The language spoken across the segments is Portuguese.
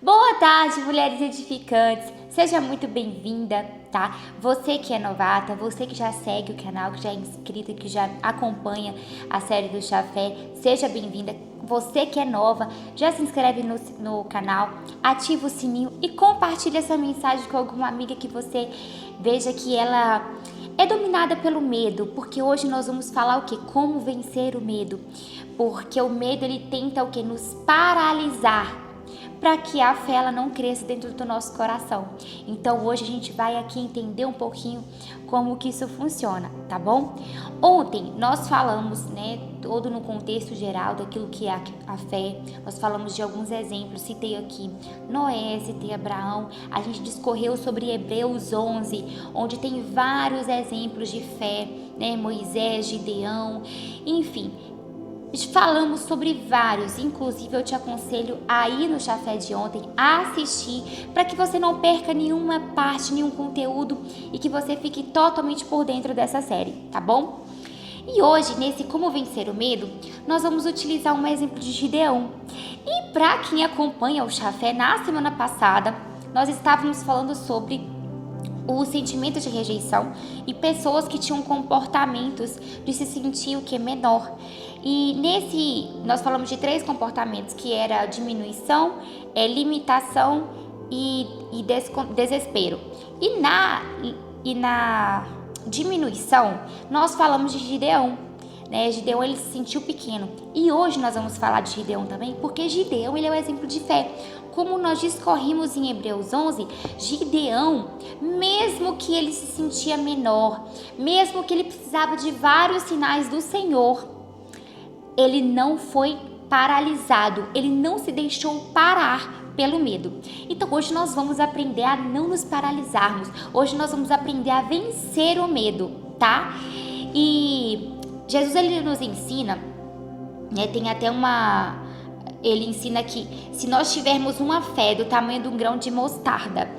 Boa tarde, mulheres edificantes. Seja muito bem-vinda, tá? Você que é novata, você que já segue o canal, que já é inscrita, que já acompanha a série do Chafé, seja bem-vinda. Você que é nova, já se inscreve no canal, ativa o sininho e compartilha essa mensagem com alguma amiga que você veja que ela é dominada pelo medo, porque hoje nós vamos falar o quê? Como vencer o medo. Porque o medo ele tenta o quê? Nos paralisar, para que a fé ela não cresça dentro do nosso coração. Então hoje a gente vai aqui entender um pouquinho como que isso funciona, tá bom? Ontem nós falamos, todo no contexto geral daquilo que é a fé. Nós falamos de alguns exemplos, citei aqui Noé, citei Abraão. A gente discorreu sobre Hebreus 11, onde tem vários exemplos de fé, Moisés, Gideão, enfim. Falamos sobre vários, inclusive eu te aconselho a ir no Chafé de ontem, a assistir, para que você não perca nenhuma parte, nenhum conteúdo e que você fique totalmente por dentro dessa série, tá bom? E hoje, nesse Como Vencer o Medo, nós vamos utilizar um exemplo de Gideão. E para quem acompanha o Chafé, na semana passada, nós estávamos falando sobre o sentimento de rejeição e pessoas que tinham comportamentos de se sentir o que menor. E nós falamos de 3 comportamentos, que era diminuição, limitação e desespero. E na diminuição, nós falamos de Gideão. Gideão ele se sentiu pequeno. E hoje nós vamos falar de Gideão também, porque Gideão ele é um exemplo de fé. Como nós discorrimos em Hebreus 11, Gideão, mesmo que ele se sentia menor, mesmo que ele precisava de vários sinais do Senhor, ele não foi paralisado, ele não se deixou parar pelo medo. Então hoje nós vamos aprender a não nos paralisarmos, hoje nós vamos aprender a vencer o medo, tá? E Jesus ele nos ensina, tem até ele ensina que se nós tivermos uma fé do tamanho de um grão de mostarda,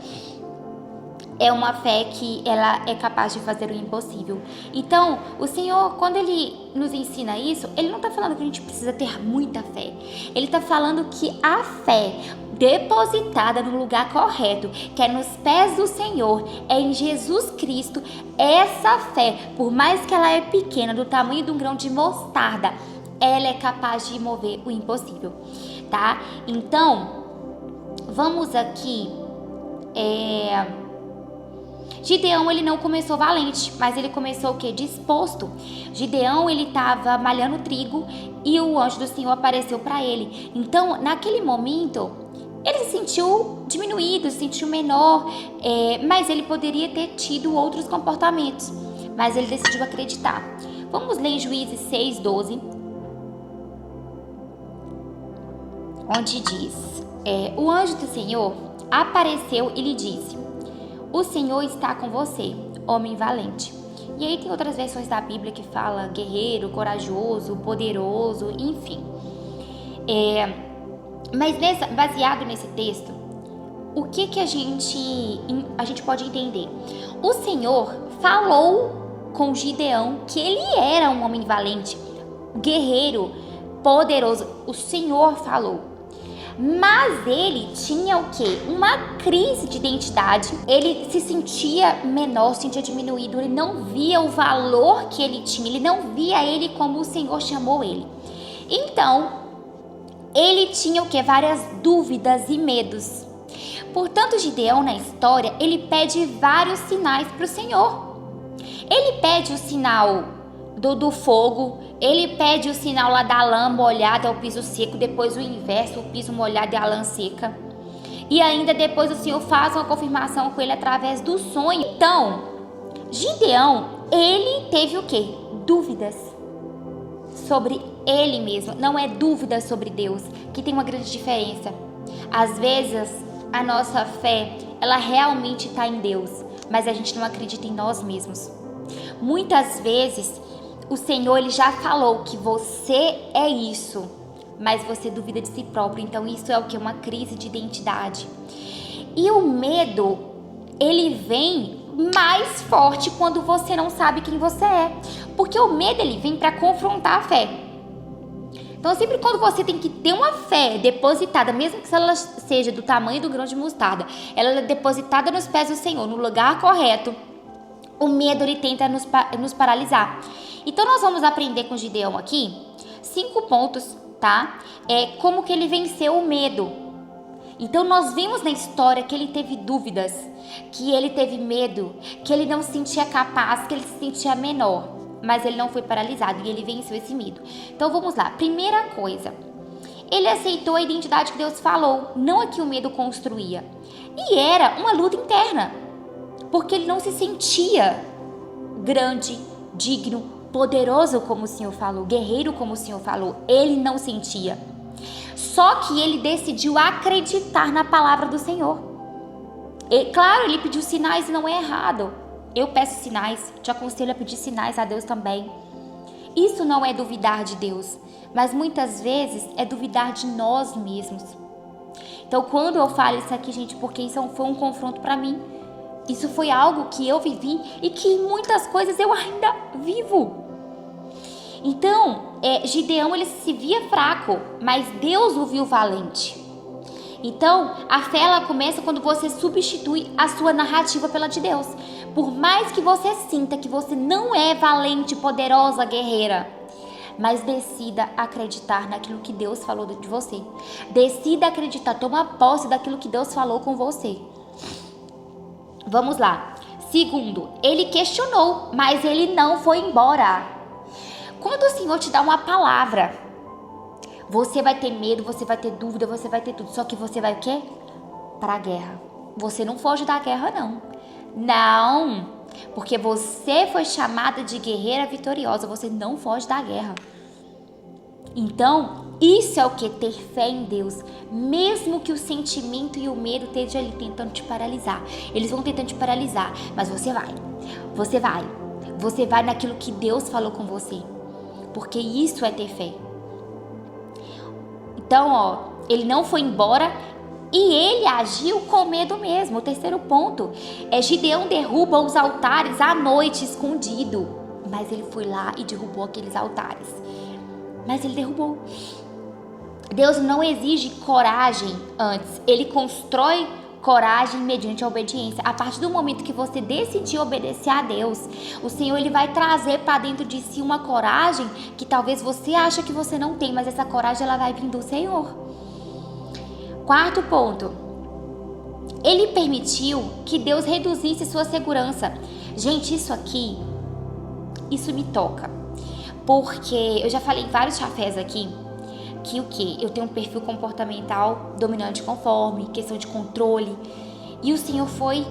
é uma fé que ela é capaz de fazer o impossível. Então, o Senhor, quando Ele nos ensina isso, Ele não está falando que a gente precisa ter muita fé. Ele está falando que a fé depositada no lugar correto, que é nos pés do Senhor, é em Jesus Cristo, essa fé, por mais que ela é pequena, do tamanho de um grão de mostarda, ela é capaz de mover o impossível, tá? Então, vamos aqui, Gideão, ele não começou valente, mas ele começou o quê? Disposto. Gideão, ele estava malhando trigo e o anjo do Senhor apareceu para ele. Então, naquele momento, ele se sentiu diminuído, se sentiu menor, mas ele poderia ter tido outros comportamentos, mas ele decidiu acreditar. Vamos ler em Juízes 6:12, onde diz, o anjo do Senhor apareceu e lhe disse: o Senhor está com você, homem valente. E aí tem outras versões da Bíblia que fala guerreiro, corajoso, poderoso, enfim. Mas baseado nesse texto, o que a gente pode entender? O Senhor falou com Gideão que ele era um homem valente, guerreiro, poderoso. O Senhor falou. Mas ele tinha o quê? Uma crise de identidade. Ele se sentia menor, se sentia diminuído. Ele não via o valor que ele tinha. Ele não via ele como o Senhor chamou ele. Então, ele tinha o quê? Várias dúvidas e medos. Portanto, Gideão, na história, ele pede vários sinais para o Senhor. Ele pede o sinal do fogo, ele pede o sinal lá da lã molhada ao piso seco, depois o inverso, o piso molhado e a lã seca. E ainda depois o Senhor faz uma confirmação com ele através do sonho. Então, Gideão, ele teve o quê? Dúvidas sobre ele mesmo, não é dúvida sobre Deus, que tem uma grande diferença. Às vezes, a nossa fé, ela realmente está em Deus, mas a gente não acredita em nós mesmos. Muitas vezes, o Senhor ele já falou que você é isso, mas você duvida de si próprio. Então isso é o que? Uma crise de identidade. E o medo, ele vem mais forte quando você não sabe quem você é. Porque o medo ele vem para confrontar a fé. Então, sempre quando você tem que ter uma fé depositada, mesmo que ela seja do tamanho do grão de mostarda, ela é depositada nos pés do Senhor, no lugar correto, o medo ele tenta nos paralisar. Então, nós vamos aprender com Gideão aqui 5 pontos, tá? Como que ele venceu o medo. Então, nós vimos na história que ele teve dúvidas, que ele teve medo, que ele não se sentia capaz, que ele se sentia menor. Mas ele não foi paralisado e ele venceu esse medo. Então, vamos lá. Primeira coisa, ele aceitou a identidade que Deus falou, não a que o medo construía. E era uma luta interna, porque ele não se sentia grande, digno, poderoso como o Senhor falou, guerreiro como o Senhor falou. Ele não sentia. Só que ele decidiu acreditar na palavra do Senhor. Claro, ele pediu sinais e não é errado. Eu peço sinais, te aconselho a pedir sinais a Deus também. Isso não é duvidar de Deus, mas muitas vezes é duvidar de nós mesmos. Então, quando eu falo isso aqui, gente, porque isso foi um confronto para mim. Isso foi algo que eu vivi e que muitas coisas eu ainda vivo. Então, Gideão, ele se via fraco, mas Deus o viu valente. Então, a fé ela começa quando você substitui a sua narrativa pela de Deus. Por mais que você sinta que você não é valente, poderosa, guerreira, mas decida acreditar naquilo que Deus falou de você. Decida acreditar, toma posse daquilo que Deus falou com você. Vamos lá. Segundo, ele questionou, mas ele não foi embora. Quando o Senhor te dá uma palavra, você vai ter medo, você vai ter dúvida, você vai ter tudo. Só que você vai o quê? Para a guerra. Você não foge da guerra, não. Não. Porque você foi chamada de guerreira vitoriosa. Você não foge da guerra. Então, isso é o que? Ter fé em Deus. Mesmo que o sentimento e o medo estejam ali tentando te paralisar. Eles vão tentando te paralisar. Mas você vai. Você vai. Você vai naquilo que Deus falou com você. Porque isso é ter fé. Então, ele não foi embora e ele agiu com medo mesmo. O terceiro ponto Gideão derruba os altares à noite, escondido. Mas ele foi lá e derrubou aqueles altares. Mas ele derrubou. Deus não exige coragem antes. Ele constrói coragem mediante a obediência. A partir do momento que você decidir obedecer a Deus, o Senhor ele vai trazer para dentro de si uma coragem que talvez você acha que você não tem, mas essa coragem ela vai vir do Senhor. Quarto ponto, ele permitiu que Deus reduzisse sua segurança. Gente, isso me toca, porque eu já falei em vários chafés aqui que o quê? Eu tenho um perfil comportamental dominante conforme, questão de controle. E o Senhor foi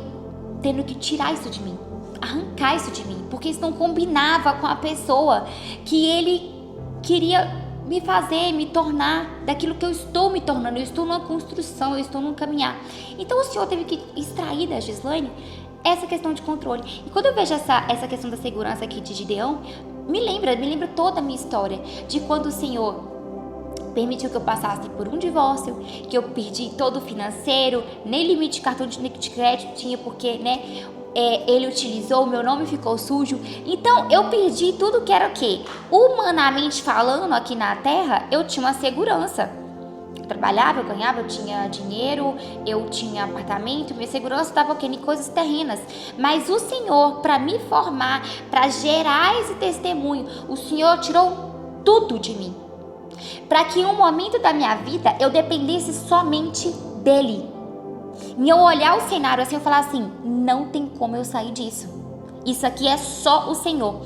tendo que tirar isso de mim, arrancar isso de mim, porque isso não combinava com a pessoa que Ele queria me fazer, me tornar daquilo que eu estou me tornando. Eu estou numa construção, eu estou num caminhar. Então o Senhor teve que extrair da Gislaine essa questão de controle. E quando eu vejo essa questão da segurança aqui de Gideão, me lembra toda a minha história, de quando o Senhor permitiu que eu passasse por um divórcio, que eu perdi todo o financeiro, nem limite de cartão de crédito tinha, porque, ele utilizou, meu nome ficou sujo. Então, eu perdi tudo que era o quê? Humanamente falando, aqui na terra, eu tinha uma segurança. Eu trabalhava, eu ganhava, eu tinha dinheiro, eu tinha apartamento, minha segurança estava em coisas terrenas. Mas o Senhor, para me formar, para gerar esse testemunho, o Senhor tirou tudo de mim. Para que em um momento da minha vida eu dependesse somente dele. E eu olhar o cenário assim, eu falar assim, não tem como eu sair disso. Isso aqui é só o Senhor.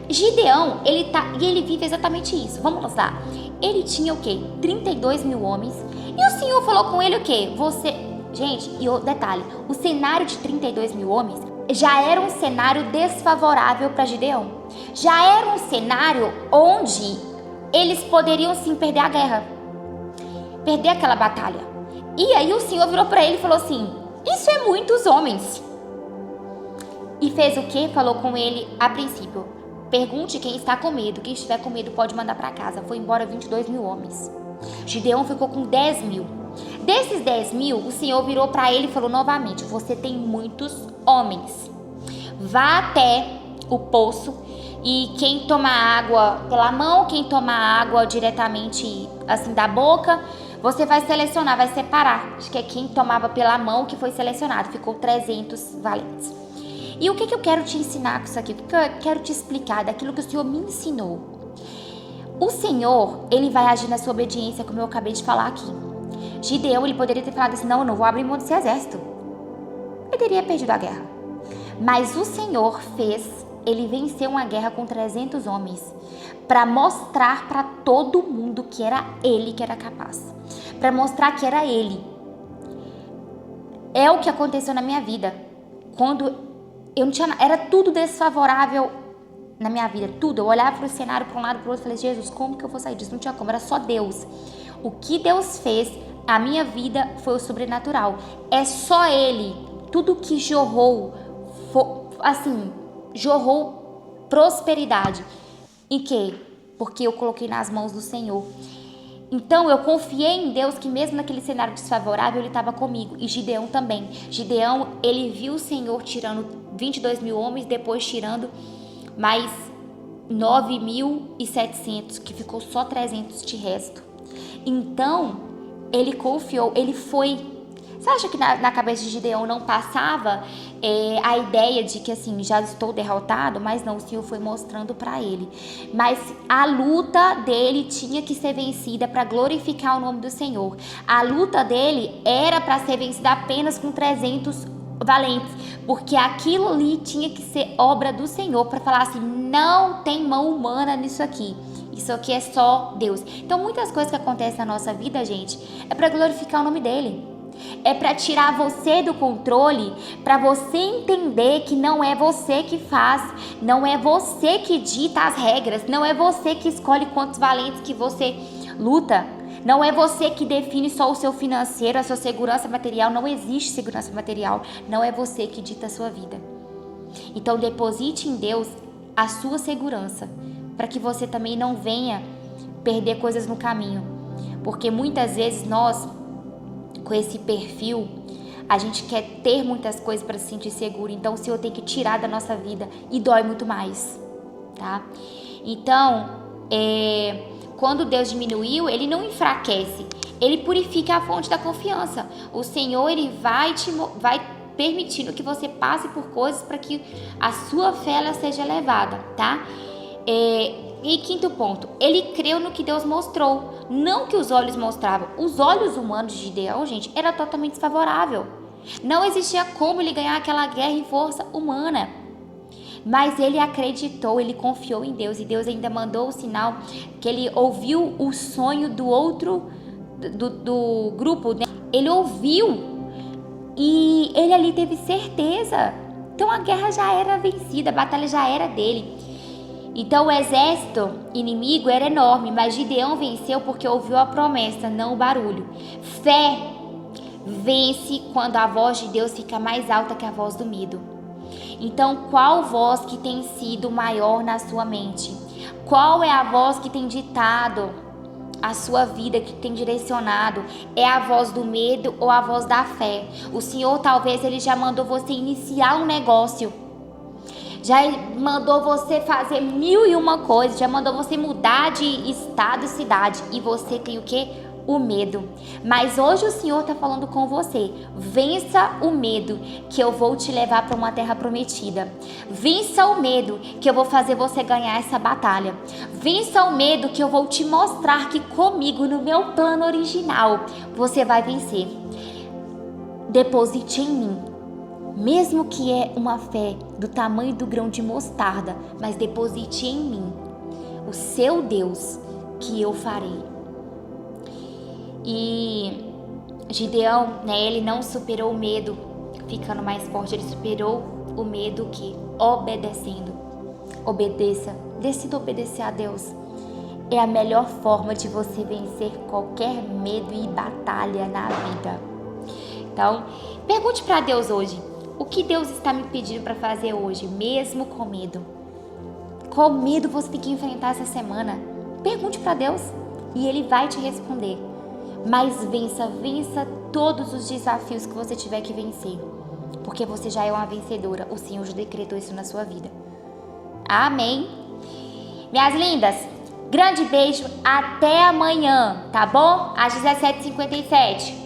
Gideão, ele vive exatamente isso. Vamos lá. Ele tinha o quê? 32 mil homens. E o Senhor falou com ele o quê? Gente, e o detalhe, o cenário de 32 mil homens já era um cenário desfavorável para Gideão. Já era um cenário onde eles poderiam sim perder a guerra, perder aquela batalha. E aí o Senhor virou para ele e falou assim, isso é muitos homens. E fez o quê? Falou com ele a princípio, pergunte quem está com medo, quem estiver com medo pode mandar para casa. Foi embora 22 mil homens. Gideão ficou com 10 mil. Desses 10 mil, o Senhor virou para ele e falou novamente, você tem muitos homens. Vá até o poço E quem toma água pela mão, quem toma água diretamente assim da boca, você vai selecionar, vai separar. Acho que é quem tomava pela mão que foi selecionado. Ficou 300 valentes. E o que eu quero te ensinar com isso aqui? O que eu quero te explicar daquilo que o Senhor me ensinou? O Senhor, ele vai agir na sua obediência, como eu acabei de falar aqui. Gideão, ele poderia ter falado assim, não, eu não vou abrir mão desse exército. Ele teria perdido a guerra. Mas o Senhor fez, ele venceu uma guerra com 300 homens, para mostrar para todo mundo que era ele que era capaz. Para mostrar que era ele. É o que aconteceu na minha vida. Quando eu não tinha, era tudo desfavorável na minha vida, tudo. Eu olhava para o cenário, para um lado, para o outro, e falei, Jesus, como que eu vou sair disso? Não tinha como, era só Deus. O que Deus fez, a minha vida foi o sobrenatural. É só Ele. Tudo que jorrou, assim, jorrou prosperidade. Em quê? Porque eu coloquei nas mãos do Senhor. Então eu confiei em Deus que mesmo naquele cenário desfavorável Ele estava comigo. E Gideão também. Gideão, ele viu o Senhor tirando 22 mil homens, depois tirando mais 9.700, que ficou só 300 de resto. Então ele confiou, ele foi. Você acha que na cabeça de Gideão não passava a ideia de que assim, já estou derrotado? Mas não, o Senhor foi mostrando para ele. Mas a luta dele tinha que ser vencida para glorificar o nome do Senhor. A luta dele era para ser vencida apenas com 300 valentes, porque aquilo ali tinha que ser obra do Senhor, para falar assim, não tem mão humana nisso aqui. Isso aqui é só Deus. Então muitas coisas que acontecem na nossa vida, gente, é para glorificar o nome dele. É para tirar você do controle, para você entender que não é você que faz, não é você que dita as regras, não é você que escolhe quantos valentes que você luta, não é você que define só o seu financeiro, a sua segurança material, não existe segurança material, não é você que dita a sua vida. Então deposite em Deus a sua segurança, para que você também não venha perder coisas no caminho, porque muitas vezes nós, com esse perfil, a gente quer ter muitas coisas para se sentir seguro. Então o Senhor tem que tirar da nossa vida e dói muito mais, tá? Então, quando Deus diminuiu, Ele não enfraquece, Ele purifica a fonte da confiança. O Senhor, Ele vai permitindo que você passe por coisas para que a sua fé ela seja elevada, tá? E quinto ponto, ele creu no que Deus mostrou, não que os olhos mostravam. Os olhos humanos de Gideão, gente, era totalmente desfavorável. Não existia como ele ganhar aquela guerra em força humana. Mas ele acreditou, ele confiou em Deus, e Deus ainda mandou o sinal que ele ouviu o sonho do outro, do grupo, né? Ele ouviu e ele ali teve certeza. Então a guerra já era vencida, a batalha já era dele. Então o exército inimigo era enorme, mas Gideão venceu porque ouviu a promessa, não o barulho. Fé vence quando a voz de Deus fica mais alta que a voz do medo. Então qual voz que tem sido maior na sua mente? Qual é a voz que tem ditado a sua vida, que tem direcionado? É a voz do medo ou a voz da fé? O Senhor talvez ele já mandou você iniciar um negócio, já mandou você fazer 1001 coisas, já mandou você mudar de estado e cidade, e você tem o quê? O medo. Mas hoje o Senhor está falando com você, vença o medo, que eu vou te levar para uma terra prometida. Vença o medo, que eu vou fazer você ganhar essa batalha. Vença o medo, que eu vou te mostrar que comigo, no meu plano original, você vai vencer. Deposite em mim. Mesmo que é uma fé do tamanho do grão de mostarda, mas deposite em mim, o seu Deus, que eu farei. E Gideão, né, ele não superou o medo ficando mais forte, ele superou o medo que obedecendo. Obedeça, decida obedecer a Deus. É a melhor forma de você vencer qualquer medo e batalha na vida. Então, pergunte para Deus hoje. O que Deus está me pedindo para fazer hoje, mesmo com medo? Qual medo você tem que enfrentar essa semana? Pergunte para Deus e Ele vai te responder. Mas vença todos os desafios que você tiver que vencer, porque você já é uma vencedora. O Senhor já decretou isso na sua vida. Amém? Minhas lindas, grande beijo, até amanhã, tá bom? Às 17h57.